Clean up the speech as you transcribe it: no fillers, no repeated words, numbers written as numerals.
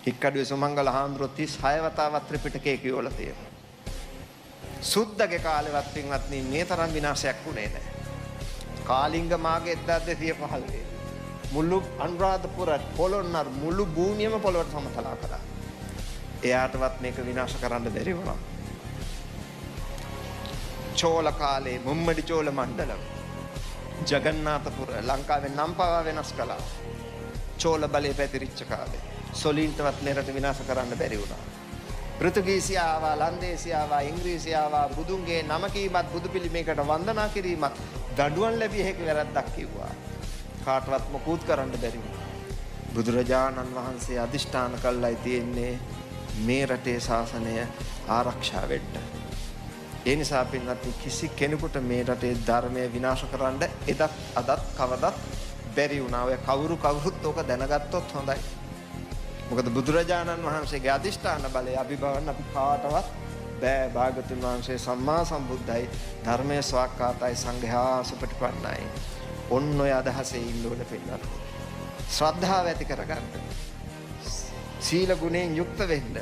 හික්කඩුවේ සුමංගල හාමුදුරුවෝ 36 වතාවක් ත්‍රිපිටකය කියවලා තියෙනවා. සුද්දගේ කාලෙවත් පින්වත්නි මේ තරම් විනාශයක් වුණේ නැහැ. කාලිංග මාගේ 1215 මුළු අනුරාධපුර පොළොන්නරු මුළු භූමියම පොළොවට සමතලා කරා. එයාටවත් මේක විනාශ කරන්න බැරි වුණා. චෝල කාලේ මුම්මඩි චෝල මණ්ඩලම් ජගන්නාථපුර ලංකාවේ නම් පවා වෙනස් කළා. චෝල බලේ පැතිරිච්ච කාලේ සොලින්ටවත් මෙරට විනාශ කරන්න බැරි වුණා. පෘතුගීසියාව, ලන්දේසියාව, ඉංග්‍රීසියාව බුදුන්ගේ නම කීමත් බුදු පිළිමයකට වන්දනා කිරීමත් දඬුවම් ලැබිය හැකි වැරද්දක් කිව්වා. කාටවත් මොකුත් කරන්න බැරි වුණා. බුදුරජාණන් වහන්සේ අදිෂ්ඨාන කළයි තියෙන්නේ මේ රටේ ශාසනය ආරක්ෂා වෙන්න. ඒ නිසා පින්වත්නි කිසි කෙනෙකුට මේ රටේ ධර්මය විනාශ කරන්න එදත් අදත් කවදත් බැරි වුණා. ඔය කවුරුත් ඕක දැනගත්තොත් හොඳයි. මොකද බුදුරජාණන් වහන්සේගේ අදිෂ්ඨාන බලය අභිභවන්න අපි කාටවත් බෑ. භාගතුන් වහන්සේ සම්මා සම්බුද්ධයි, ධර්මයේ ස්වාක්ඛාතයි, සංඝයා සුපටිපන්නයි. ඔන්න ඔය අදහසේ ඉන්න ඕන පින්වත්නි. ශ්‍රද්ධාව ඇති කරගන්න. සීල ගුණයෙන් යුක්ත වෙන්න.